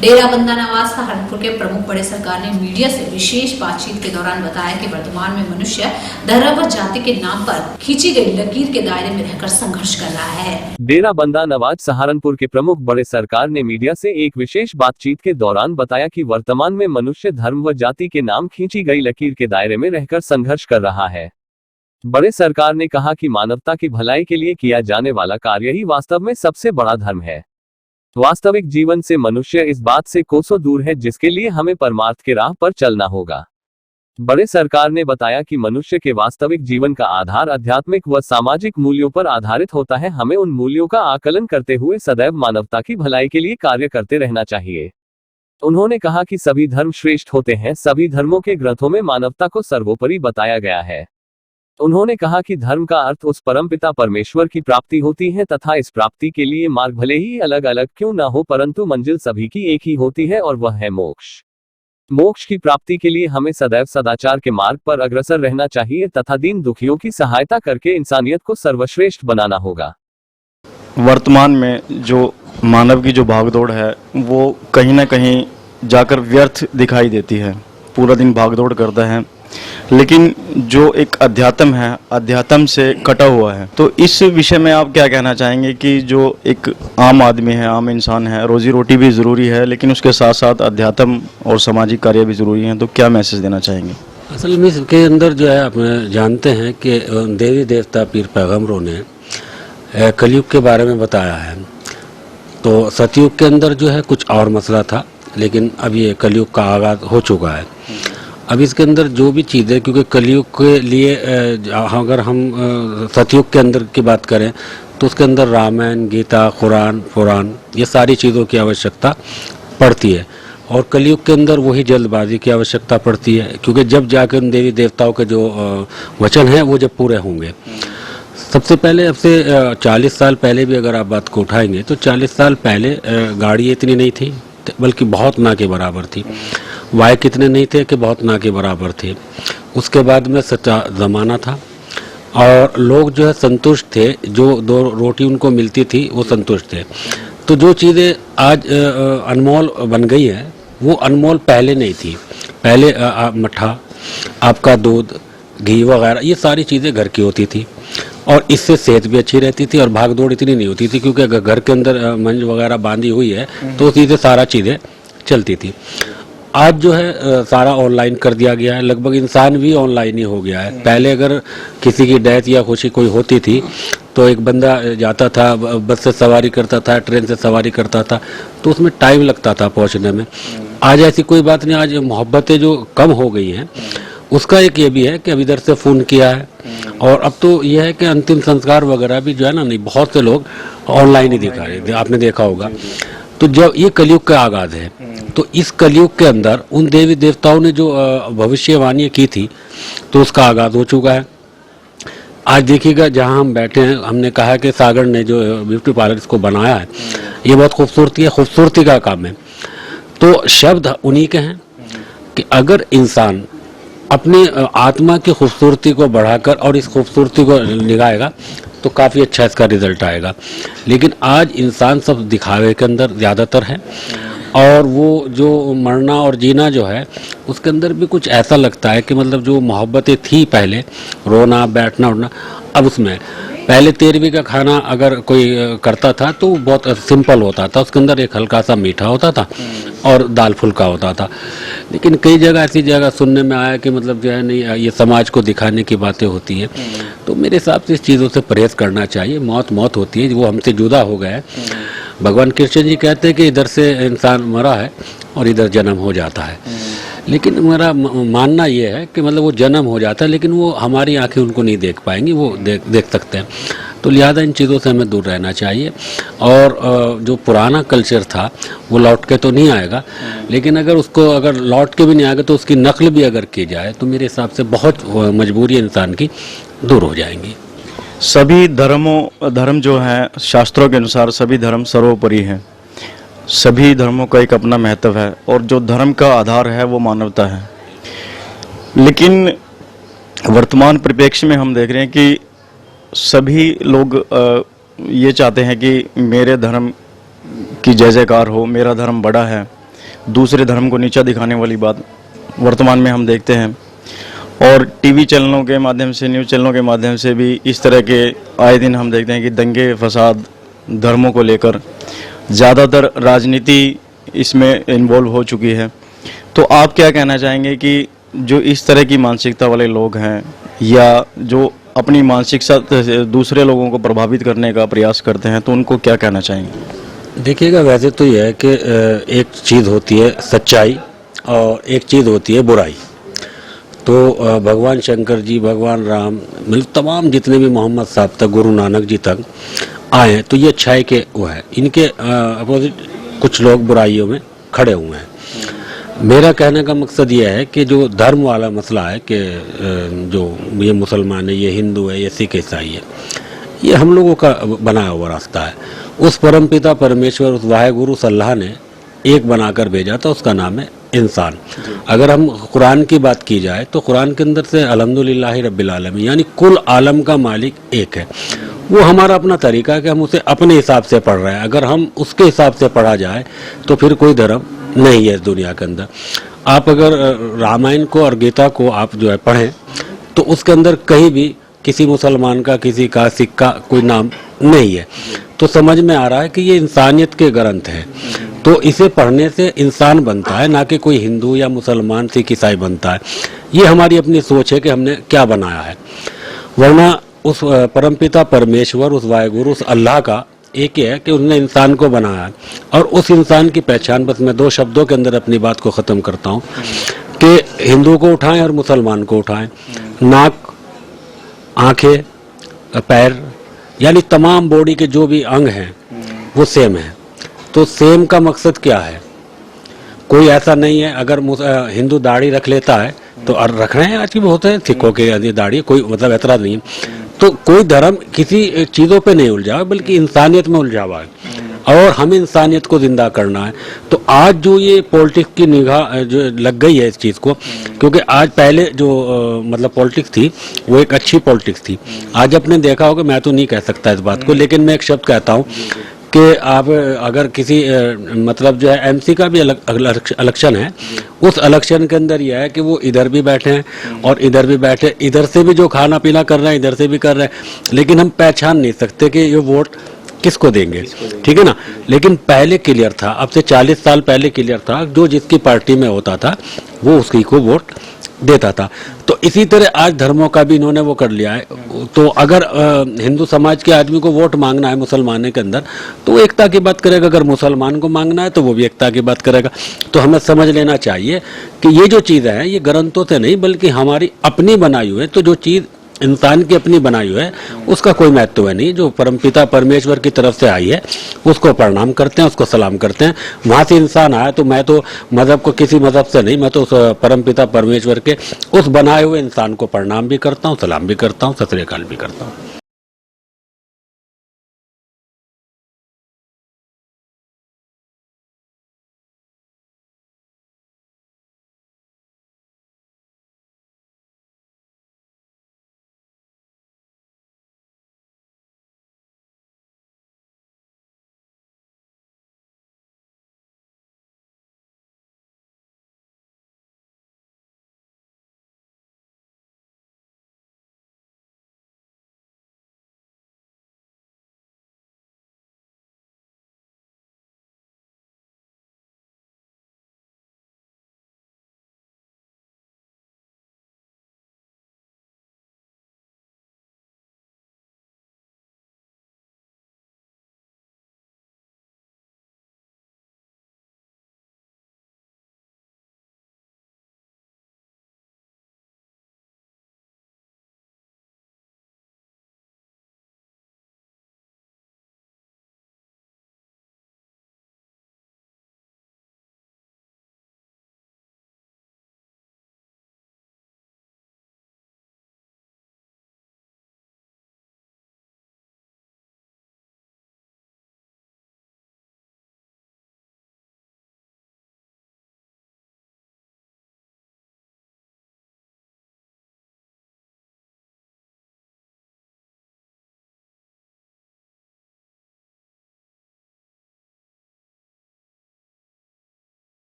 डेराबंदा नवाज सहारनपुर के प्रमुख बड़े सरकार ने मीडिया से विशेष बातचीत के दौरान बताया कि वर्तमान में मनुष्य धर्म व जाति के नाम पर खींची गई लकीर के दायरे में रहकर संघर्ष कर रहा है। डेराबंदा नवाज सहारनपुर के प्रमुख बड़े सरकार ने मीडिया से एक विशेष बातचीत के दौरान बताया कि वर्तमान में मनुष्य धर्म व जाति के नाम खींची गई लकीर के दायरे में रहकर संघर्ष कर रहा है। बड़े सरकार ने कहा कि मानवता की भलाई के लिए किया जाने वाला कार्य ही वास्तव में सबसे बड़ा धर्म है। वास्तविक जीवन से मनुष्य इस बात से कोसों दूर है, जिसके लिए हमें परमार्थ के राह पर चलना होगा। बड़े सरकार ने बताया कि मनुष्य के वास्तविक जीवन का आधार आध्यात्मिक व सामाजिक मूल्यों पर आधारित होता है। हमें उन मूल्यों का आकलन करते हुए सदैव मानवता की भलाई के लिए कार्य करते रहना चाहिए। उन्होंने कहा कि सभी धर्म श्रेष्ठ होते हैं। सभी धर्मों के ग्रंथों में मानवता को सर्वोपरि बताया गया है। उन्होंने कहा कि धर्म का अर्थ उस परमपिता परमेश्वर की प्राप्ति होती है तथा इस प्राप्ति के लिए मार्ग भले ही अलग अलग क्यों ना हो, परंतु मंजिल सभी की एक ही होती है और वह है मोक्ष। मोक्ष की प्राप्ति के लिए हमें सदैव सदाचार के मार्ग पर अग्रसर रहना चाहिए तथा दीन दुखियों की सहायता करके इंसानियत को सर्वश्रेष्ठ बनाना होगा। वर्तमान में जो मानव की जो भागदौड़ है वो कहीं ना कहीं जाकर व्यर्थ दिखाई देती है। पूरा दिन भागदौड़ करता है, लेकिन जो एक अध्यात्म है, अध्यात्म से कटा हुआ है। तो इस विषय में आप क्या कहना चाहेंगे कि जो एक आम आदमी है, आम इंसान है, रोजी रोटी भी ज़रूरी है, लेकिन उसके साथ साथ अध्यात्म और सामाजिक कार्य भी ज़रूरी हैं, तो क्या मैसेज देना चाहेंगे? असल में इसके अंदर जो है आप जानते हैं कि देवी देवता पीर पैगम्बरों ने कलयुग के बारे में बताया है। तो सतयुग के अंदर जो है कुछ और मसला था, लेकिन अब ये कलयुग का आगाज़ हो चुका है। अब इसके अंदर जो भी चीज़ें, क्योंकि कलयुग के लिए अगर हम सतयुग के अंदर की बात करें तो उसके अंदर रामायण, गीता, कुरान, पुराण, ये सारी चीज़ों की आवश्यकता पड़ती है। और कलयुग के अंदर वही जल्दबाजी की आवश्यकता पड़ती है, क्योंकि जब जाकर उन देवी देवताओं के जो वचन हैं वो जब पूरे होंगे। सबसे पहले अब से 40 साल पहले भी अगर आप बात को उठाएंगे तो 40 साल पहले गाड़ी इतनी नहीं थी, बल्कि बहुत ना के बराबर थी। वाय कितने नहीं थे कि बहुत ना के बराबर थे। उसके बाद में सच्चा ज़माना था और लोग जो है संतुष्ट थे, जो दो रोटी उनको मिलती थी वो संतुष्ट थे। तो जो चीज़ें आज अनमोल बन गई हैं वो अनमोल पहले नहीं थी। पहले मट्ठा, आपका दूध, घी वगैरह ये सारी चीज़ें घर की होती थी और इससे सेहत भी अच्छी रहती थी और भाग दौड़ इतनी नहीं होती थी, क्योंकि अगर घर के अंदर मंज वगैरह बांधी हुई है तो उसी से सारा चीज़ें चलती थी। आज जो है सारा ऑनलाइन कर दिया गया है, लगभग इंसान भी ऑनलाइन ही हो गया है। पहले अगर किसी की डेथ या खुशी कोई होती थी तो एक बंदा जाता था, बस से सवारी करता था, ट्रेन से सवारी करता था, तो उसमें टाइम लगता था पहुंचने में। आज ऐसी कोई बात नहीं। आज मोहब्बतें जो कम हो गई हैं उसका एक ये भी है कि अब इधर से फ़ोन किया है और अब तो यह है कि अंतिम संस्कार वगैरह भी जो है ना, नहीं बहुत से लोग ऑनलाइन ही दिखा रहे, आपने देखा होगा। तो जब ये कलयुग का आगाज़ है तो इस कलयुग के अंदर उन देवी देवताओं ने जो भविष्यवाणी की थी तो उसका आगाज़ हो चुका है। आज देखिएगा जहाँ हम बैठे हैं, हमने कहा कि सागर ने जो ब्यूटी पार्लर इसको बनाया है ये बहुत खूबसूरती है, खूबसूरती का काम है। तो शब्द उन्हीं के हैं कि अगर इंसान अपनी आत्मा की खूबसूरती को बढ़ाकर और इस खूबसूरती को निगाहेगा तो काफ़ी अच्छा इसका रिजल्ट आएगा। लेकिन आज इंसान सब दिखावे के अंदर ज़्यादातर है और वो जो मरना और जीना जो है उसके अंदर भी कुछ ऐसा लगता है कि मतलब जो मोहब्बतें थी पहले, रोना बैठना उठना, अब उसमें पहले 13वीं का खाना अगर कोई करता था तो बहुत सिंपल होता था, उसके अंदर एक हल्का सा मीठा होता था और दाल फुल्का होता था। लेकिन कई जगह ऐसी जगह सुनने में आया कि मतलब जो है नहीं, ये समाज को दिखाने की बातें होती हैं। तो मेरे हिसाब से इस चीज़ों से परहेज़ करना चाहिए। मौत मौत होती है, वो हमसे जुदा हो गया है। भगवान कृष्ण जी कहते हैं कि इधर से इंसान मरा है और इधर जन्म हो जाता है। लेकिन मेरा मानना ये है कि मतलब वो जन्म हो जाता है, लेकिन वो हमारी आंखें उनको नहीं देख पाएंगी, वो देख सकते हैं। तो लिहाजा इन चीज़ों से हमें दूर रहना चाहिए। और जो पुराना कल्चर था वो लौट के तो नहीं आएगा, लेकिन अगर उसको अगर लौट के भी नहीं आएगा तो उसकी नकल भी अगर की जाए तो मेरे हिसाब से बहुत मजबूरी इंसान की दूर हो जाएंगी। सभी धर्म जो हैं शास्त्रों के अनुसार सभी धर्म सर्वोपरि हैं। सभी धर्मों का एक अपना महत्व है और जो धर्म का आधार है वो मानवता है। लेकिन वर्तमान परिप्रेक्ष्य में हम देख रहे हैं कि सभी लोग ये चाहते हैं कि मेरे धर्म की जय जयकार हो, मेरा धर्म बड़ा है। दूसरे धर्म को नीचा दिखाने वाली बात वर्तमान में हम देखते हैं। और टीवी चैनलों के माध्यम से, न्यूज़ चैनलों के माध्यम से भी इस तरह के आए दिन हम देखते हैं कि दंगे फसाद धर्मों को लेकर ज़्यादातर राजनीति इसमें इन्वॉल्व हो चुकी है। तो आप क्या कहना चाहेंगे कि जो इस तरह की मानसिकता वाले लोग हैं या जो अपनी मानसिकता से दूसरे लोगों को प्रभावित करने का प्रयास करते हैं, तो उनको क्या कहना चाहेंगे? देखिएगा, वैसे तो यह है कि एक चीज़ होती है सच्चाई और एक चीज़ होती है बुराई। तो भगवान शंकर जी, भगवान राम, मतलब तमाम जितने भी मोहम्मद साहब तक, गुरु नानक जी तक आए हैं, तो ये अच्छाई के वो है। इनके अपोजिट कुछ लोग बुराइयों में खड़े हुए हैं। मेरा कहने का मकसद ये है कि जो धर्म वाला मसला है कि जो ये मुसलमान है, ये हिंदू है, ये सिख ईसाई है, ये हम लोगों का बनाया हुआ रास्ता है। उस परमपिता परमेश्वर, उस वाहेगुरु उस अल्लाह ने एक बनाकर भेजा था, उसका नाम है इंसान। अगर हम कुरान की बात की जाए तो कुरान के अंदर से अल्हम्दुलिल्लाहि रब्बिल आलमीन, यानी कुल आलम का मालिक एक है। वो हमारा अपना तरीका है कि हम उसे अपने हिसाब से पढ़ रहे हैं। अगर हम उसके हिसाब से पढ़ा जाए तो फिर कोई धर्म नहीं है इस दुनिया के अंदर। आप अगर रामायण को और गीता को आप जो है पढ़ें तो उसके अंदर कहीं भी किसी मुसलमान का, किसी का, सिख का कोई नाम नहीं है। तो समझ में आ रहा है कि ये इंसानियत के ग्रंथ हैं। तो इसे पढ़ने से इंसान बनता है, ना कि कोई हिंदू या मुसलमान, सिख, ईसाई बनता है। ये हमारी अपनी सोच है कि हमने क्या बनाया है। वरना उस परमपिता परमेश्वर, उस वाहेगुरु, उस अल्लाह का एक ही है कि उसने इंसान को बनाया है। और उस इंसान की पहचान, बस मैं 2 शब्दों के अंदर अपनी बात को ख़त्म करता हूँ कि हिंदू को उठाएं और मुसलमान को उठाएं। नाक, आँखें, पैर, यानी तमाम बॉडी के जो भी अंग हैं वो सेम है। तो सेम का मकसद क्या है? कोई ऐसा नहीं है, अगर हिंदू दाढ़ी रख लेता है तो रख रहे हैं, आज की बहुत है, सिखों के दाढ़ी, कोई मतलब ऐतराज़ नहीं है। तो कोई धर्म किसी चीज़ों पे नहीं उलझा है, बल्कि इंसानियत में उलझा हुआ है और हमें इंसानियत को जिंदा करना है। तो आज जो ये पॉलिटिक्स की निगाह जो लग गई है इस चीज़ को, क्योंकि आज पहले जो मतलब पॉलिटिक्स थी वो एक अच्छी पॉलिटिक्स थी। आज आपने देखा होगा, मैं तो नहीं कह सकता इस बात को, लेकिन मैं एक शब्द कहता हूँ कि आप अगर किसी मतलब जो है एमसी का भी इलेक्शन है, उस इलेक्शन के अंदर यह है कि वो इधर भी बैठे हैं और इधर भी बैठे, इधर से भी जो खाना पीना कर रहे हैं, इधर से भी कर रहे हैं, लेकिन हम पहचान नहीं सकते कि ये वोट किसको देंगे। ठीक है ना? लेकिन पहले क्लियर था, अब से 40 साल पहले क्लियर था, जो जिसकी पार्टी में होता था वो उसकी को वोट देता था। तो इसी तरह आज धर्मों का भी इन्होंने वो कर लिया है। तो अगर हिंदू समाज के आदमी को वोट मांगना है मुसलमान के अंदर, तो वो एकता की बात करेगा। अगर मुसलमान को मांगना है तो वो भी एकता की बात करेगा। तो हमें समझ लेना चाहिए कि ये जो चीज़ें हैं ये ग्रंथों से नहीं, बल्कि हमारी अपनी बनाई हुई है। तो जो चीज़ इंसान की अपनी बनाई हुई है उसका कोई महत्व है नहीं। जो परमपिता परमेश्वर की तरफ से आई है उसको प्रणाम करते हैं, उसको सलाम करते हैं। वहाँ से इंसान आया, तो मैं तो मज़हब को, किसी मज़हब से नहीं, मैं तो उस परमपिता परमेश्वर के उस बनाए हुए इंसान को प्रणाम भी करता हूँ, सलाम भी करता हूँ, सत श्री अकाल भी करता हूँ।